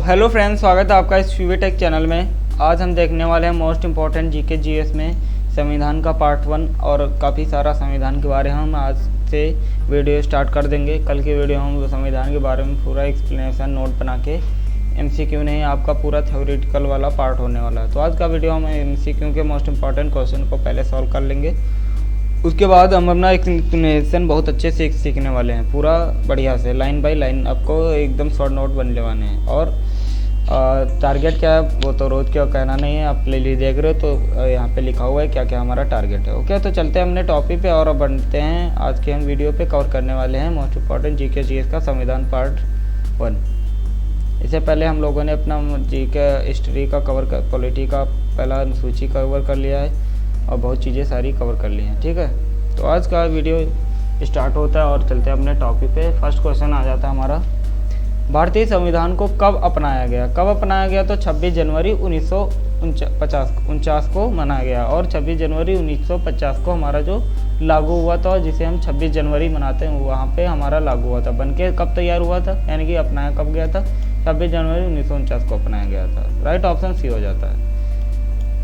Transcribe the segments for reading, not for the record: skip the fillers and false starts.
Hello friends, स्वागत है आपका इस वीवी टेक चैनल में। आज हम देखने वाले हैं मोस्ट इम्पॉर्टेंट जीके जीएस में संविधान का पार्ट 1 और काफ़ी सारा संविधान के बारे में हम आज से वीडियो स्टार्ट कर देंगे। कल की वीडियो हम संविधान के बारे में पूरा एक्सप्लेनेशन नोट बना के एमसीक्यू नहीं, आपका पूरा थ्योरेटिकल वाला पार्ट होने वाला है। तो आज का वीडियो हम एमसीक्यू के मोस्ट इम्पॉर्टेंट क्वेश्चन को पहले सॉल्व कर लेंगे, उसके बाद हम अपना एक्सप्लेनेशन बहुत अच्छे से सीखने वाले हैं, पूरा बढ़िया से लाइन बाय लाइन आपको एकदम शॉर्ट नोट बनने वाले हैं। और टारगेट क्या है वो तो रोज़ क्या कहना नहीं है, आप प्ले लिस्ट देख रहे हो तो यहाँ पे लिखा हुआ है क्या क्या हमारा टारगेट है। ओके, तो चलते हैं हमने टॉपिक पे और अब बढ़ते हैं। आज के हम वीडियो पे कवर करने वाले हैं मोस्ट इम्पॉर्टेंट जीके जीएस का संविधान पार्ट 1। इससे पहले हम लोगों ने अपना जीके हिस्ट्री का कवर कर, पॉलिटी का पहला सूची कवर कर लिया है और बहुत चीज़ें सारी कवर कर ली हैं। ठीक है, तो आज का वीडियो स्टार्ट होता है और चलते हैं अपने टॉपिक पे। फर्स्ट क्वेश्चन आ जाता है हमारा, भारतीय संविधान को कब अपनाया गया? कब अपनाया गया? तो 26 जनवरी 1949 को मनाया गया और 26 जनवरी 1950 को हमारा जो लागू हुआ था, जिसे हम 26 जनवरी मनाते हैं, वहाँ पे हमारा लागू हुआ था। बनके कब तैयार हुआ था, यानी कि अपनाया कब गया था? 26 जनवरी 1949 को अपनाया गया था। राइट ऑप्शन सी हो जाता है।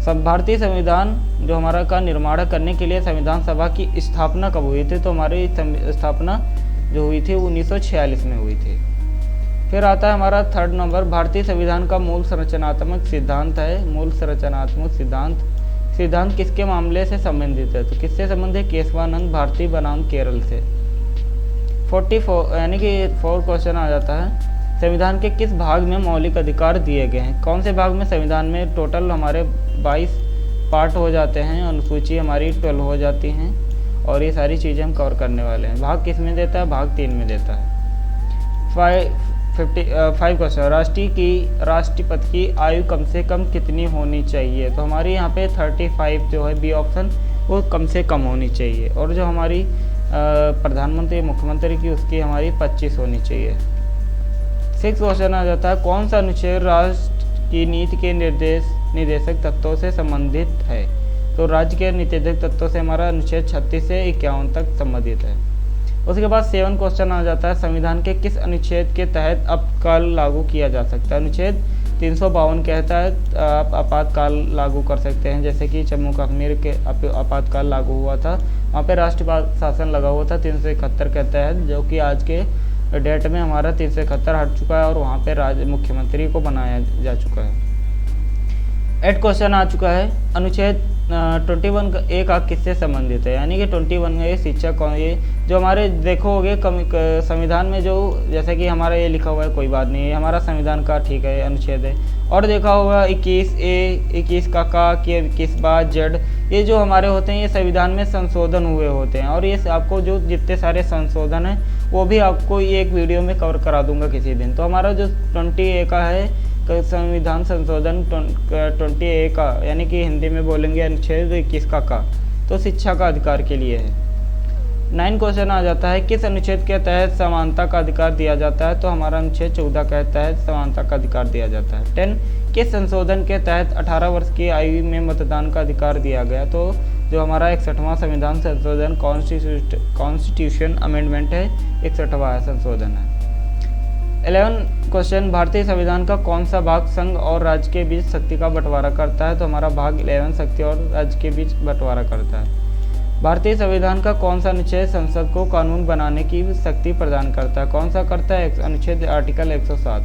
सब भारतीय संविधान जो हमारा का निर्माण करने के लिए संविधान सभा की स्थापना कब हुई थी? तो हमारी स्थापना जो हुई थी 1946 में हुई थी। फिर आता है हमारा थर्ड नंबर, भारतीय संविधान का मूल संरचनात्मक सिद्धांत है। मूल संरचनात्मक सिद्धांत किसके मामले से संबंधित है? तो किससे संबंधित है? केशवानंद भारती बनाम केरल से। 44 यानी कि 4 क्वेश्चन आ जाता है, संविधान के किस भाग में मौलिक अधिकार दिए गए हैं? कौन से भाग में? संविधान में टोटल हमारे 22 पार्ट हो जाते हैं, अनुसूची हमारी 12 हो जाती हैं और ये सारी चीज़ें हम कवर करने वाले हैं। भाग किस में देता है? भाग 3 में देता है। 5 क्वेश्चन, राष्ट्रपति की आयु कम से कम कितनी होनी चाहिए? तो हमारी यहाँ पे 35 जो है बी ऑप्शन, वो कम से कम होनी चाहिए। और जो हमारी प्रधानमंत्री मुख्यमंत्री की, उसकी हमारी 25 होनी चाहिए। 6 क्वेश्चन आ जाता है, कौन सा अनुच्छेद राष्ट्र की नीति के निर्देशक तत्वों से संबंधित है? तो राज्य के निर्देशक तत्वों से हमारा अनुच्छेद 36 से 51 तक संबंधित है। उसके बाद 7 क्वेश्चन आ जाता है, संविधान के किस अनुच्छेद के तहत आपातकाल लागू किया जा सकता है? अनुच्छेद 352 कहता है आप आपातकाल लागू कर सकते हैं, जैसे कि जम्मू कश्मीर के आपातकाल लागू हुआ था, वहाँ पे राष्ट्रपति शासन लगा हुआ था। 371 कहता है, जो कि आज के डेट में हमारा 371 हट चुका है और वहाँ पे राज्य मुख्यमंत्री को बनाया जा चुका है। 8 क्वेश्चन आ चुका है, अनुच्छेद 21 A का किससे संबंधित है? यानी कि 21 ये शिक्षा कौन, ये जो हमारे देखोगे संविधान में जो, जैसे कि हमारा ये लिखा हुआ है, कोई बात नहीं है, हमारा संविधान का ठीक है अनुच्छेद है। और देखा होगा 21A, 21 का 21 बा जेड, ये जो हमारे होते हैं ये संविधान में संशोधन हुए होते हैं। और ये आपको जो जितने सारे संशोधन हैं वो भी आपको एक वीडियो में कवर करा दूंगा किसी दिन। तो हमारा जो 20A का है संविधान संशोधन 20A का, यानी कि हिंदी में बोलेंगे अनुच्छेद 21 का, तो शिक्षा का अधिकार के लिए है। 9 क्वेश्चन आ जाता है, किस अनुच्छेद के तहत समानता का अधिकार दिया जाता है? तो हमारा अनुच्छेद 14 के तहत समानता का अधिकार दिया जाता है। 10, किस संशोधन के तहत 18 वर्ष की आयु में मतदान का अधिकार दिया गया? तो जो हमारा 61वां संविधान संशोधन कॉन्स्टिट्यूशन अमेंडमेंट है, 61वां संशोधन है। 11 क्वेश्चन, भारतीय संविधान का कौन सा भाग संघ और राज्य के बीच शक्ति का बंटवारा करता है? तो हमारा भाग 11 शक्ति और राज्य के बीच बंटवारा करता है। भारतीय संविधान का कौन सा अनुच्छेद संसद को कानून बनाने की शक्ति प्रदान करता है? कौन सा करता है? अनुच्छेद आर्टिकल 107।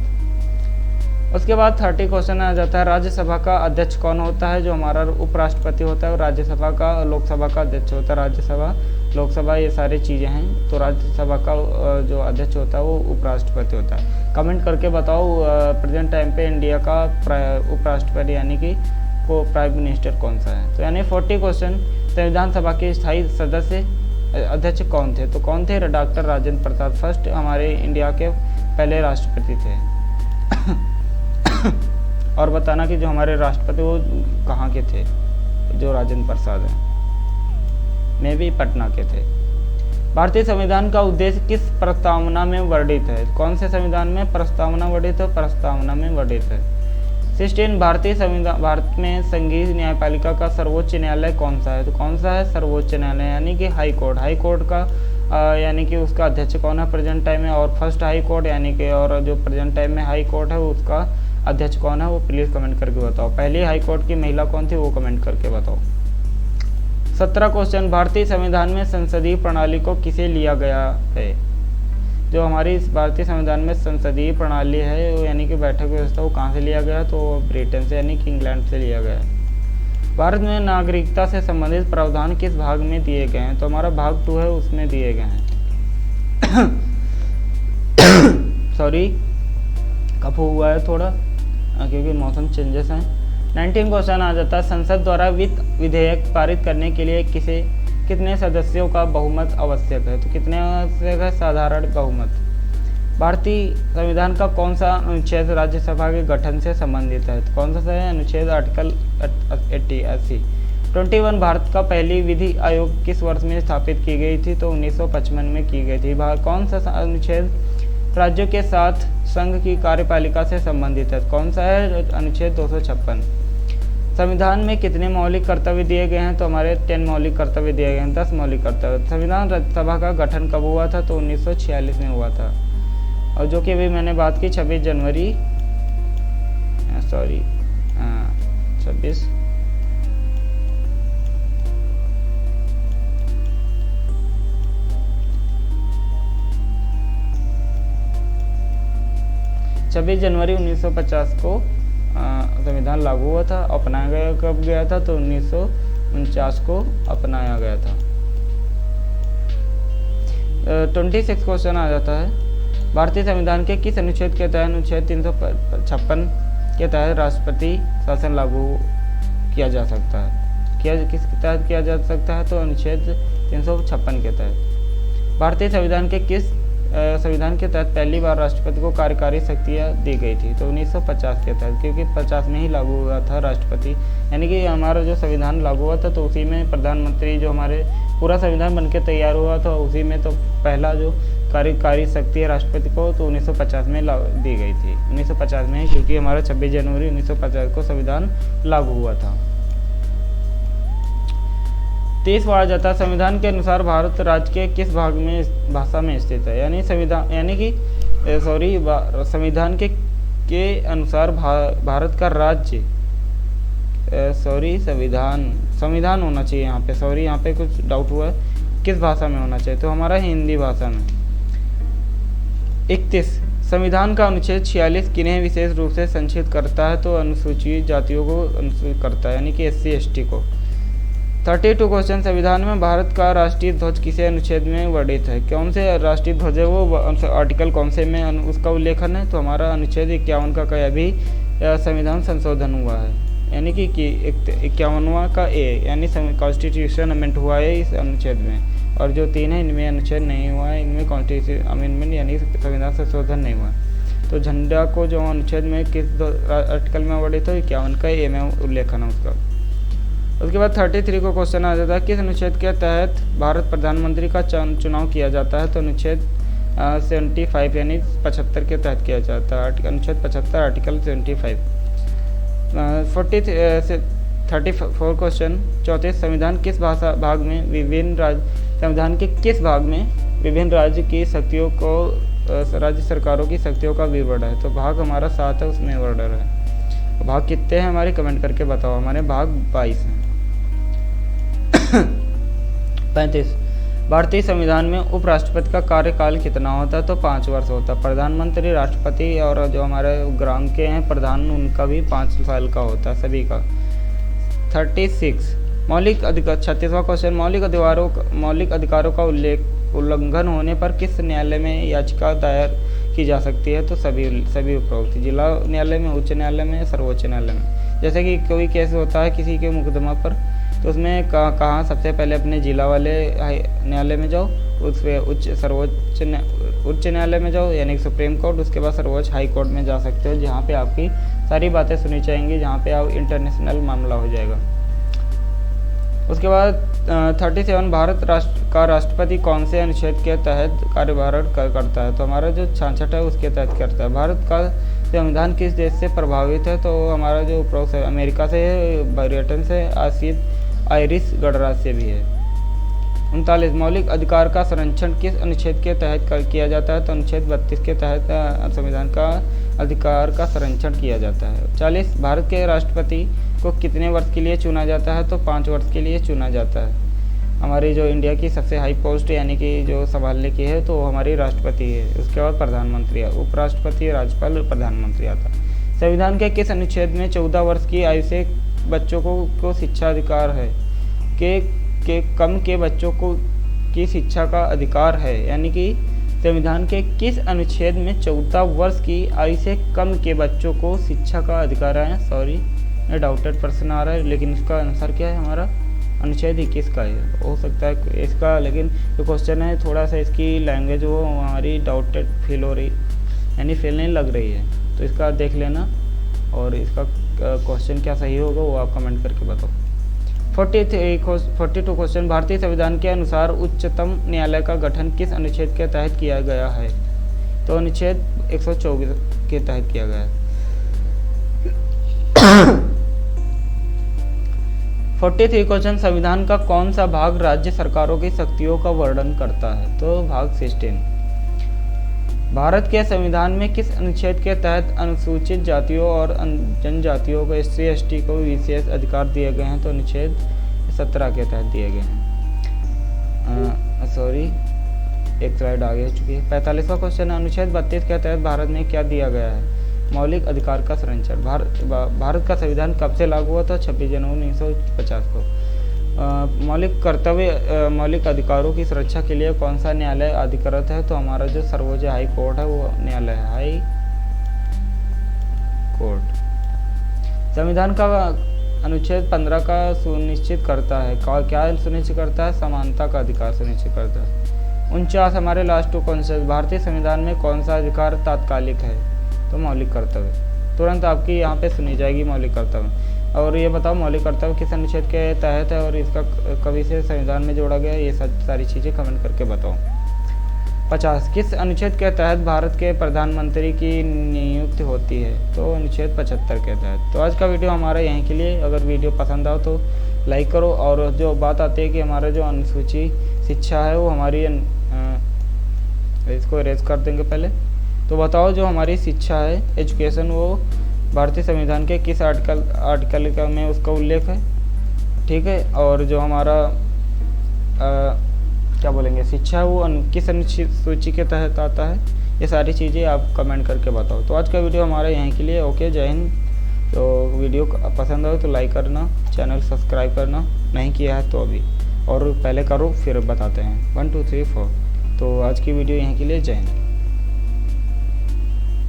उसके बाद 30 क्वेश्चन आ जाता है, राज्यसभा का अध्यक्ष कौन होता है? जो हमारा उपराष्ट्रपति होता है। और राज्यसभा का, लोकसभा का अध्यक्ष होता है राज्यसभा, लोकसभा, ये सारी चीज़ें हैं। तो राज्यसभा का जो अध्यक्ष होता है वो उपराष्ट्रपति होता है। कमेंट करके बताओ प्रेजेंट टाइम पे इंडिया का उपराष्ट्रपति यानी कि को प्राइम मिनिस्टर कौन सा है? तो यानी 40 क्वेश्चन, संविधान सभा के स्थायी सदस्य अध्यक्ष कौन थे? तो कौन थे? डॉक्टर राजेंद्र प्रसाद फर्स्ट हमारे इंडिया के पहले राष्ट्रपति थे। और बताना कि जो हमारे राष्ट्रपति वो कहाँ के थे? जो राजेंद्र प्रसाद है, में भी पटना के थे। भारतीय संविधान का उद्देश्य किस प्रस्तावना में वर्णित है? कौन से संविधान में प्रस्तावना वर्णित है? प्रस्तावना में वर्णित है। 16, भारतीय संविधान, भारत में संघीय न्यायपालिका का सर्वोच्च न्यायालय कौन सा है? तो कौन सा है? सर्वोच्च न्यायालय यानी कि हाई कोर्ट। हाई कोर्ट का यानी कि उसका अध्यक्ष कौन है प्रेजेंट टाइम में? और फर्स्ट हाई कोर्ट यानी कि, और जो प्रेजेंट टाइम में हाई कोर्ट है उसका अध्यक्ष कौन है वो प्लीज़ कमेंट करके बताओ। पहली हाई कोर्ट की महिला कौन थी वो कमेंट करके बताओ। 17 क्वेश्चन, भारतीय संविधान में संसदीय प्रणाली को किसे लिया गया है? जो हमारी भारतीय संविधान में संसदीय प्रणाली है वो यानी कि बैठक व्यवस्था वो कहाँ से लिया गया? तो ब्रिटेन से यानी कि इंग्लैंड से लिया गया है। भारत में नागरिकता से संबंधित प्रावधान किस भाग में दिए गए हैं? तो हमारा भाग 2 है उसमें दिए गए हैं। सॉरी कफ हुआ है थोड़ा क्योंकि मौसम चेंजेस हैं। 19 क्वेश्चन आ जाता है, संसद द्वारा वित्त विधेयक पारित करने के लिए कितने सदस्यों का बहुमत आवश्यक है? तो कितने आवश्यक है? साधारण बहुमत। भारतीय संविधान का कौन सा अनुच्छेद राज्यसभा के गठन से संबंधित है? तो कौन सा है? अनुच्छेद आर्टिकल 80। 21 भारत का पहली विधि आयोग किस वर्ष में स्थापित की गई थी? तो 1955 में की गई थी। कौन सा अनुच्छेद राज्यों के साथ संघ की कार्यपालिका से संबंधित है? कौन सा है? अनुच्छेद 256। संविधान में कितने मौलिक कर्तव्य दिए गए हैं? तो हमारे 10 मौलिक कर्तव्य दिए गए हैं, 10 मौलिक कर्तव्य। संविधान सभा का गठन कब हुआ था? तो 1946 में हुआ था, और जो कि अभी मैंने बात की 26 जनवरी 1950 को संविधान लागू हुआ था। अपनाया गया कब गया था? तो 1949 को अपनाया गया था। 26 क्वेश्चन आ जाता है, भारतीय संविधान के किस अनुच्छेद के तहत? अनुच्छेद 356 के तहत राष्ट्रपति शासन लागू किया जा सकता है। किस तहत किया जा सकता है? तो अनुच्छेद 356 के तहत। भारतीय संविधान के तहत पहली बार राष्ट्रपति को कार्यकारी शक्तियाँ दी गई थी। तो 1950 के तहत, क्योंकि 50 में ही लागू हुआ था राष्ट्रपति, यानी कि हमारा जो संविधान लागू हुआ था तो उसी में प्रधानमंत्री, जो हमारे पूरा संविधान बनके तैयार हुआ था उसी में तो पहला जो कार्यकारी शक्ति है राष्ट्रपति को तो 1950 में दी गई थी। 1950 में ही, क्योंकि हमारा 26 जनवरी 1950 को संविधान लागू हुआ था। 30 आ जाता है, संविधान के अनुसार भारत राज्य के किस भाग में भाषा में स्थित है? संविधान के अनुसार भारत का राज्य संविधान होना चाहिए यहाँ पे कुछ डाउट हुआ है, किस भाषा में होना चाहिए? तो हमारा हिंदी भाषा में। 31 संविधान का अनुच्छेद 46 किन्हें विशेष रूप से संरक्षित करता है? तो अनुसूचित जातियों को अनुसूचित करता है, यानी कि SC ST को। 32 क्वेश्चन, संविधान में भारत का राष्ट्रीय ध्वज किसे अनुच्छेद में वर्णित है? कौन से राष्ट्रीय ध्वज है वो आर्टिकल कौन से में उसका उल्लेखन है? तो हमारा अनुच्छेद 51 का अभी संविधान संशोधन हुआ है, यानी कि 51वां का A, यानी कॉन्स्टिट्यूशन अमेंडमेंट हुआ है इस अनुच्छेद में, और जो 3 है इनमें अनुच्छेद नहीं हुआ है, इनमें कॉन्स्टिट्यूशन अमेंडमेंट यानी संविधान संशोधन नहीं हुआ। तो झंडा को जो अनुच्छेद में किस आर्टिकल में वर्णित है? 51 का A में उल्लेखन है उसका। उसके बाद 33 को क्वेश्चन आ जाता है, किस अनुच्छेद के तहत भारत प्रधानमंत्री का चुनाव किया जाता है? तो अनुच्छेद 75 यानी 75 के तहत किया जाता है, अनुच्छेद 75 आर्टिकल 75। 34 क्वेश्चन 34, संविधान किस भाग में संविधान के किस भाग में विभिन्न राज्य की शक्तियों को राज्य सरकारों की शक्तियों का विवरण है? तो भाग हमारा 7 है, उसमें वर्णन है। भाग कितने हैं हमारे कमेंट करके बताओ। हमारे भाग 22 हैं। 35 भारतीय संविधान में उपराष्ट्रपति का कार्यकाल कितना होता है? तो 5 वर्ष होता है। प्रधानमंत्री, राष्ट्रपति और जो हमारे ग्राम के हैं प्रधान, उनका भी 5 साल का होता है सभी का। 36 मौलिक अधिकार 36वां क्वेश्चन, मौलिक अधिकारों का उल्लंघन होने पर किस न्यायालय में याचिका दायर की जा सकती है? तो सभी उपरोक्त, जिला न्यायालय में, उच्च न्यायालय में, सर्वोच्च न्यायालय में। जैसे कि कोई केस होता है किसी के मुकदमा पर, तो उसमें कहाँ सबसे पहले अपने जिला वाले न्यायालय में जाओ, उसमें उच्च न्यायालय में जाओ यानी सुप्रीम कोर्ट, उसके बाद सर्वोच्च हाई कोर्ट में जा सकते हो, जहाँ पे आपकी सारी बातें सुनी जाएंगी, जहाँ पे आप इंटरनेशनल मामला हो जाएगा। उसके बाद 37 भारत का राष्ट्रपति कौन से अनुच्छेद के तहत कार्यभार करता है? तो हमारा जो 66 है उसके तहत करता है। भारत का संविधान किस देश से प्रभावित है? तो हमारा जो उपरोक्त है अमेरिका से है, ब्रिटेन से, आयरिश गणराज्य से भी है। 39 मौलिक अधिकार का संरक्षण किस अनुच्छेद के तहत किया जाता है? तो अनुच्छेद 32 के तहत संविधान का अधिकार का संरक्षण किया जाता है। 40 भारत के राष्ट्रपति को कितने वर्ष के लिए चुना जाता है? तो 5 वर्ष के लिए चुना जाता है। हमारी जो इंडिया की सबसे हाई पोस्ट यानी कि जो संभालने की है तो हमारी राष्ट्रपति है। उसके बाद प्रधानमंत्री, उपराष्ट्रपति, राज्यपाल और प्रधानमंत्री आता है। संविधान के किस अनुच्छेद में 14 वर्ष की आयु से बच्चों को शिक्षा अधिकार है? के कम के बच्चों को की शिक्षा का अधिकार है, यानी कि संविधान के किस अनुच्छेद में 14 वर्ष की आयु से कम के बच्चों को शिक्षा का अधिकार है? सॉरी, डाउटेड प्रश्न आ रहा है, लेकिन इसका आंसर क्या है? हमारा अनुच्छेद 21 का है। हो सकता है इसका, लेकिन जो क्वेश्चन है थोड़ा सा इसकी लैंग्वेज वो हमारी डाउटेड फील हो रही, यानी फील नहीं लग रही है, तो इसका देख लेना और इसका क्वेश्चन क्या सही होगा वो आप कमेंट करके बताओ। 42 क्वेश्चन, भारतीय संविधान के अनुसार उच्चतम न्यायालय का गठन किस अनुच्छेद के तहत किया गया है? तो अनुच्छेद 124 के तहत किया गया है। 43 क्वेश्चन, संविधान का कौन सा भाग राज्य सरकारों की शक्तियों का वर्णन करता है? तो भाग 16। भारत के संविधान में किस अनुच्छेद के तहत अनुसूचित जातियों और जनजातियों को SC/ST को विशेष अधिकार दिए गए हैं? तो अनुच्छेद 17 के तहत दिए गए हैं। सॉरी, एक स्लाइड आगे हो चुकी है। 45वां क्वेश्चन, अनुच्छेद 32 के तहत भारत में क्या दिया गया है? मौलिक अधिकार का संरक्षण। भारत का संविधान कब से लागू हुआ था? 26 जनवरी 1950 को। मौलिक अधिकारों की सुरक्षा के लिए कौन सा न्यायालय अधिकृत है? तो हमारा जो सर्वोच्च हाई कोर्ट है वो न्यायालय है, हाई कोर्ट। संविधान का अनुच्छेद 15 का सुनिश्चित करता है, क्या सुनिश्चित करता है? समानता का अधिकार सुनिश्चित करता है। 49 हमारे लास्ट टू कॉन्सेप्ट, भारतीय संविधान में कौन सा अधिकार तात्कालिक है? तो मौलिक कर्तव्य। तुरंत आपकी यहाँ पे सुनी जाएगी मौलिक कर्तव्य। और ये बताओ मौलिक कर्तव्य किस अनुच्छेद के तहत है और इसका कभी से संविधान में जोड़ा गया है? ये सारी चीज़ें कमेंट करके बताओ। 50 किस अनुच्छेद के तहत भारत के प्रधानमंत्री की नियुक्ति होती है? तो अनुच्छेद 75 के तहत। तो आज का वीडियो हमारा यहीं के लिए। अगर वीडियो पसंद आओ तो लाइक करो। और जो बात आती है कि हमारा जो अनुसूची शिक्षा है वो हमारी, इसको इरेज कर देंगे पहले। तो बताओ जो हमारी शिक्षा है, एजुकेशन, वो भारतीय संविधान के किस आर्टिकल का में उसका उल्लेख है? ठीक है। और जो हमारा क्या बोलेंगे शिक्षा है वो किस अनुसूची के तहत आता है? ये सारी चीज़ें आप कमेंट करके बताओ। तो आज का वीडियो हमारा यहीं के लिए। ओके, जय हिंद। तो वीडियो पसंद आए तो लाइक करना, चैनल सब्सक्राइब करना नहीं किया है तो अभी, और पहले करो फिर बताते हैं। 1 2 3 4। तो आज की वीडियो यहीं के लिए। जय हिंद।